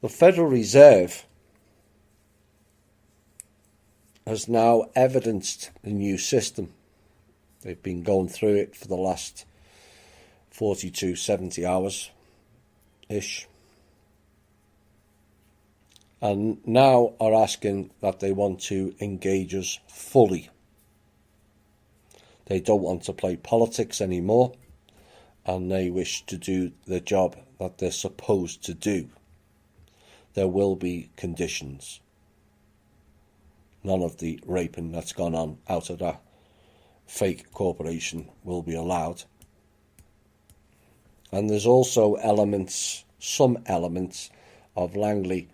The Federal Reserve has now evidenced the new system. They've been going through it for the last 42, 70 hours-ish. And now are asking that they want to engage us fully. They don't want to play politics anymore, and they wish to do the job that they're supposed to do. There will be conditions. None of the raping that's gone on out of that fake corporation will be allowed. And there's also some elements of Langley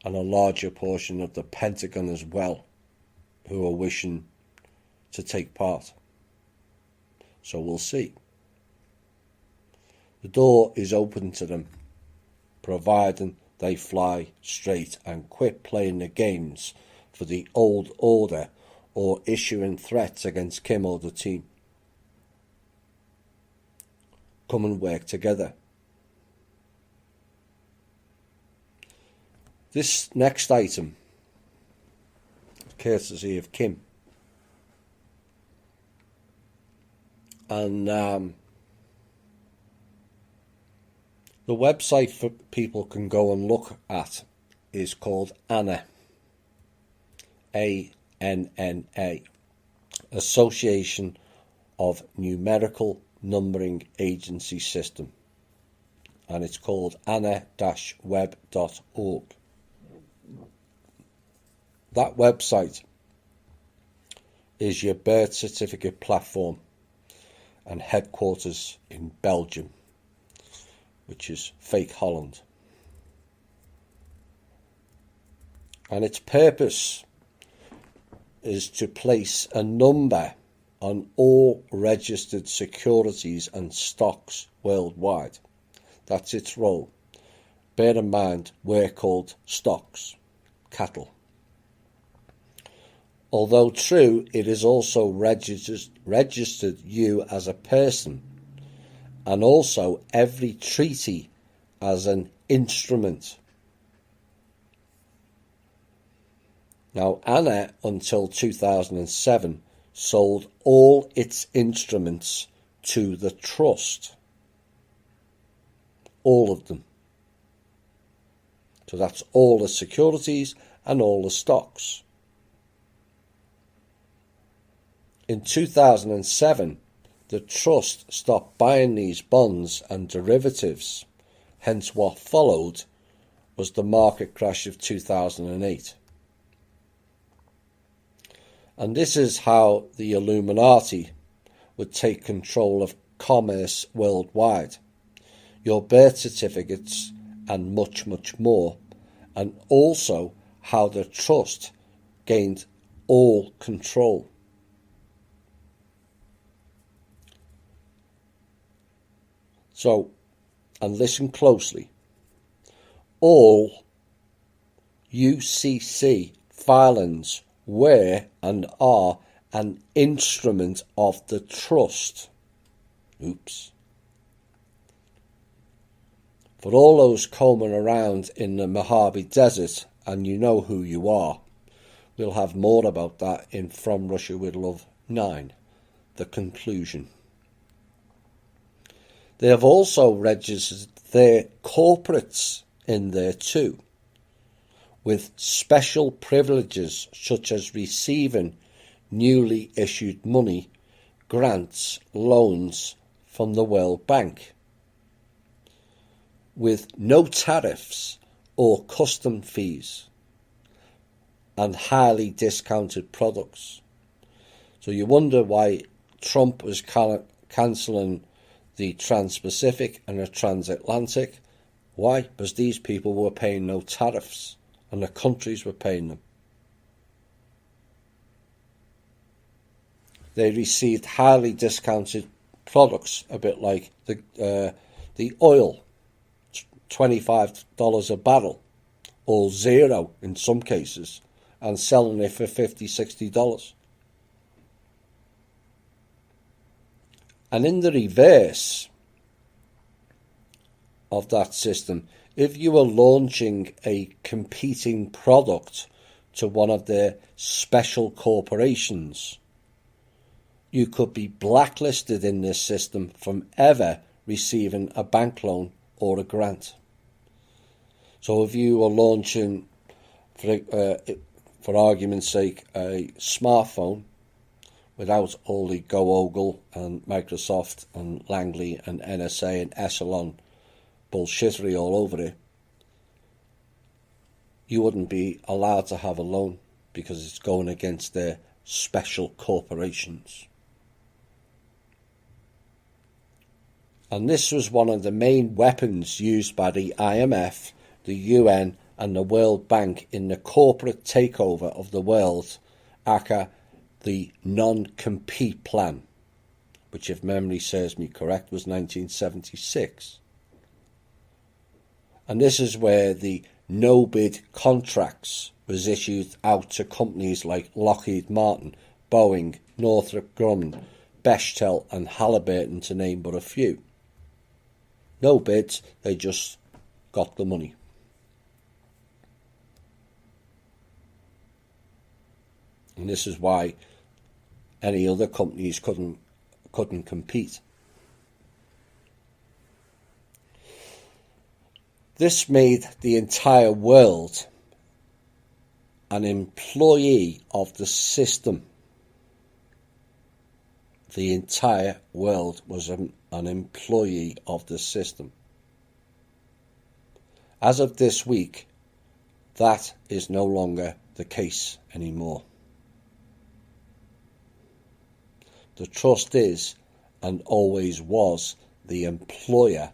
and a larger portion of the Pentagon as well, who are wishing to take part. So we'll see. The door is open to them, providing they fly straight and quit playing the games for the old order or issuing threats against Kim or the team. Come and work together. This next item, courtesy of Kim. And the website for people can go and look at is called ANNA, ANNA, Association of Numerical Numbering Agency System, and it's called anna-web.org. That website is your birth certificate platform and headquarters in Belgium, which is fake Holland. And its purpose is to place a number on all registered securities and stocks worldwide. That's its role. Bear in mind, we're called stocks, cattle. Although true, it is also registered you as a person, and also every treaty as an instrument. Now, ANNA, until 2007, sold all its instruments to the trust. All of them. So that's all the securities and all the stocks. In 2007, the trust stopped buying these bonds and derivatives. Hence what followed was the market crash of 2008. And this is how the Illuminati would take control of commerce worldwide. Your birth certificates and much, much more. And also how the trust gained all control. So, and listen closely, all UCC filings were and are an instrument of the trust. Oops. For all those combing around in the Mojave Desert, and you know who you are, we'll have more about that in From Russia with Love 9, the conclusion. They have also registered their corporates in there too, with special privileges such as receiving newly issued money, grants, loans from the World Bank, with no tariffs or custom fees, and highly discounted products. So you wonder why Trump was cancelling the Trans-Pacific and the Transatlantic. Why? Because these people were paying no tariffs and the countries were paying them. They received highly discounted products, a bit like the oil, $25 a barrel, or zero in some cases, and selling it for $50, $60. And in the reverse of that system If you were launching a competing product to one of their special corporations, you could be blacklisted in this system from ever receiving a bank loan or a grant. So if you were launching, for argument's sake, a smartphone without all the Google and Microsoft and Langley and NSA and Essilon bullshittery all over it, you wouldn't be allowed to have a loan because it's going against their special corporations. And this was one of the main weapons used by the IMF, the UN and the World Bank in the corporate takeover of the world, aka the non-compete plan, which, if memory serves me correct, was 1976. And this is where the no-bid contracts was issued out to companies like Lockheed Martin, Boeing, Northrop Grumman, Bechtel and Halliburton, to name but a few. No bids, they just got the money. And this is why any other companies couldn't compete. This made the entire world an employee of the system. The entire world was an employee of the system. As of this week, that is no longer the case anymore. The trust is, and always was, the employer,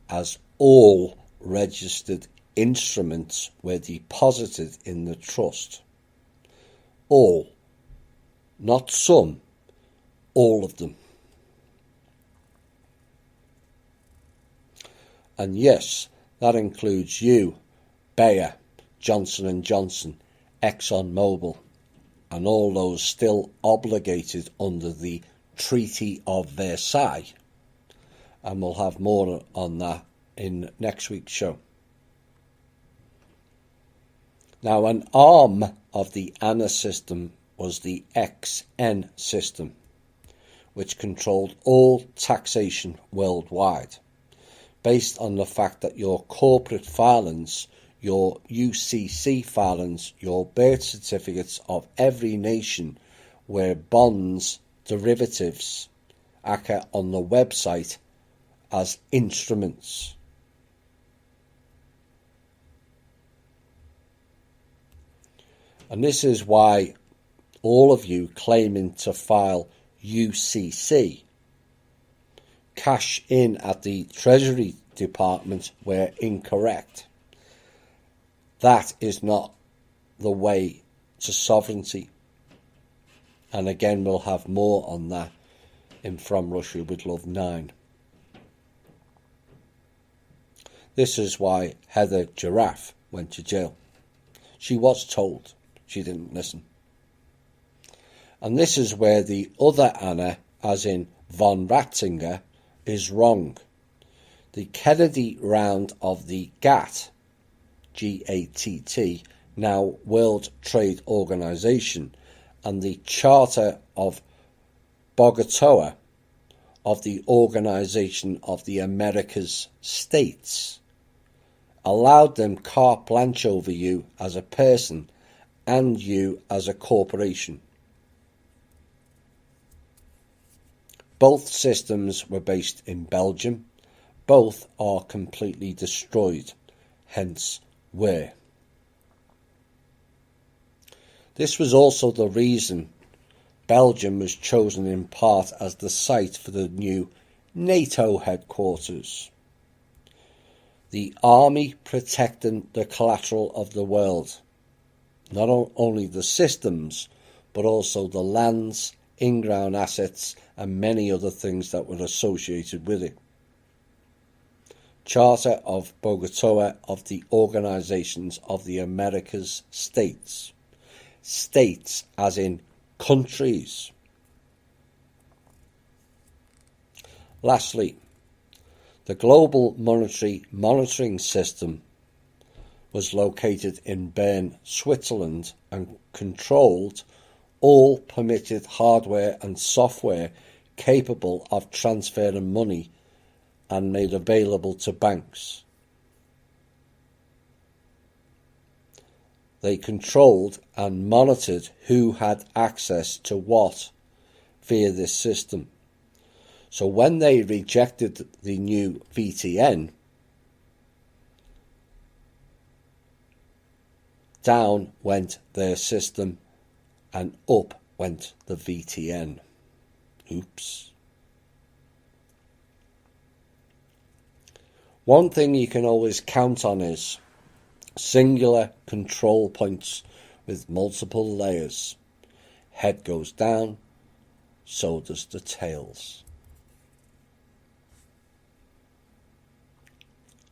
as all registered instruments were deposited in the trust. All, not some, all of them. And yes, that includes you, Bayer, Johnson & Johnson, ExxonMobil, and all those still obligated under the Treaty of Versailles. And we'll have more on that in next week's show. Now, an arm of the ANA system was the XN system, which controlled all taxation worldwide, based on the fact that your corporate filings, your UCC filings, your birth certificates of every nation were bonds, derivatives, aka on the website, as instruments. And this is why all of you claiming to file UCC, cash in at the Treasury Department, were incorrect. That is not the way to sovereignty. And again, we'll have more on that in From Russia with Love 9. This is why Heather Giraffe went to jail. She was told, she didn't listen. And this is where the other Anna, as in von Ratzinger, is wrong. The Kennedy round of the GATT, G-A-T-T, now World Trade Organization, and the Charter of Bogota of the Organization of the Americas States allowed them carte blanche over you as a person and you as a corporation. Both systems were based in Belgium. Both are completely destroyed, hence where. This was also the reason Belgium was chosen in part as the site for the new NATO headquarters. The army protecting the collateral of the world. Not only the systems, but also the lands, in-ground assets, and many other things that were associated with it. Charter of Bogota of the Organizations of the Americas States. States as in countries. Lastly, The Global Monetary Monitoring System was located in Bern, Switzerland, and controlled all permitted hardware and software capable of transferring money and made available to banks. They controlled and monitored who had access to what via this system. So when they rejected the new VTN, down went their system and up went the VTN. Oops. One thing you can always count on is singular control points with multiple layers. Head goes down, so does the tails.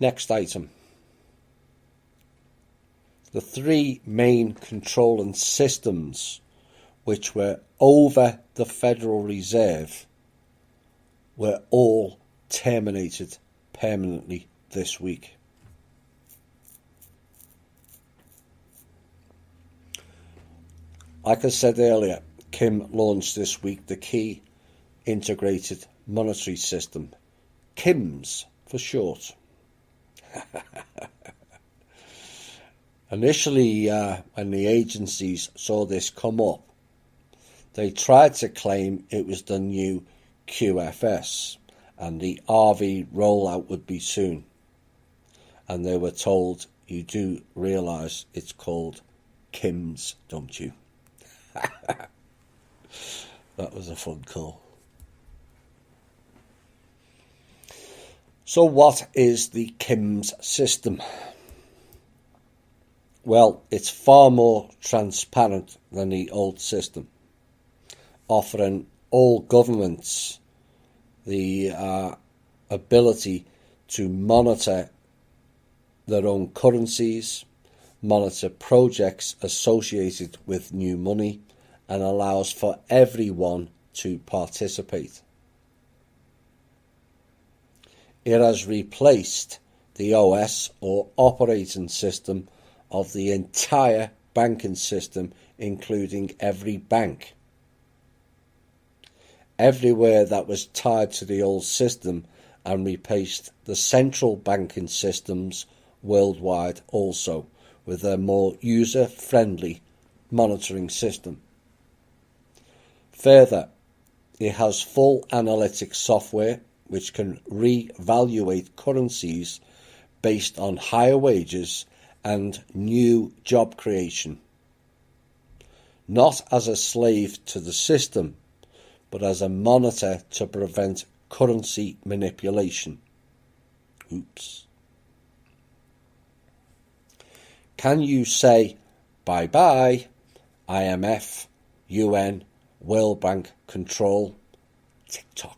Next item. The three main controlling systems which were over the Federal Reserve were all terminated permanently this week. Like I said earlier, Kim launched this week the Key Integrated Monetary System, KIMS for short. Initially, when the agencies saw this come up, they tried to claim it was the new QFS and the RV rollout would be soon. And they were told, you do realise it's called KIMS, don't you? That was a fun call. So what is the KIMS system? Well, it's far more transparent than the old system, offering all governments the ability to monitor their own currencies, monitor projects associated with new money, and allows for everyone to participate. It has replaced the OS or operating system of the entire banking system, including every bank. Everywhere that was tied to the old system, and replaced the central banking systems worldwide also with a more user-friendly monitoring system. Further, it has full analytics software which can re-evaluate currencies based on higher wages and new job creation, not as a slave to the system, but as a monitor to prevent currency manipulation. Oops. Can you say bye-bye IMF, UN, World Bank control, TikTok?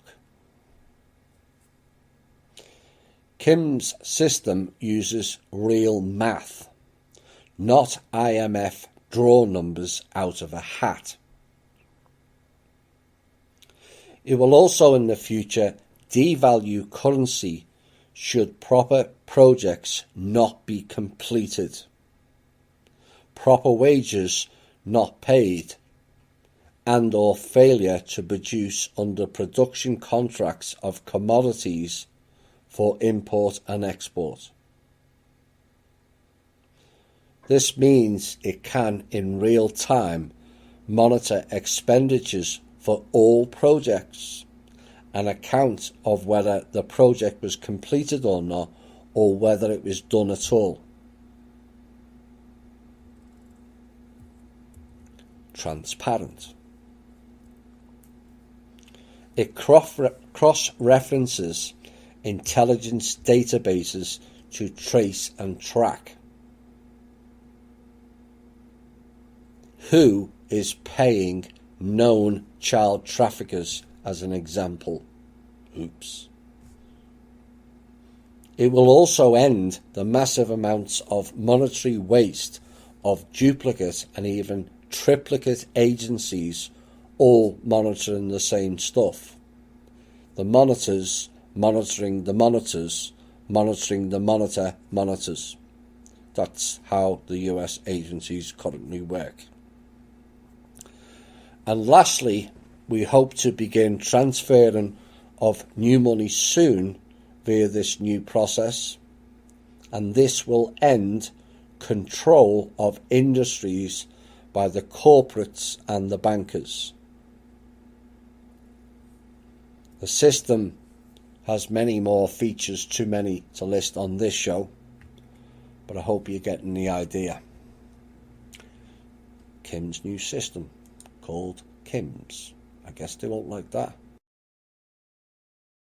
Kim's system uses real math, not IMF draw numbers out of a hat. It will also in the future devalue currency should proper projects not be completed, proper wages not paid, and or failure to produce under production contracts of commodities for import and export. This means it can in real time monitor expenditures for all projects, an account of whether the project was completed or not, or whether it was done at all. Transparent. It cross-references intelligence databases to trace and track who is paying known child traffickers, as an example. Oops. It will also end the massive amounts of monetary waste of duplicate and even triplicate agencies all monitoring the same stuff. The monitors monitoring the monitors, monitoring the monitor monitors. That's how the US agencies currently work. And lastly, we hope to begin transferring of new money soon via this new process, and this will end control of industries by the corporates and the bankers. The system has many more features, too many to list on this show, but I hope you're getting the idea. Kim's new system, called Kim's. I guess they won't like that.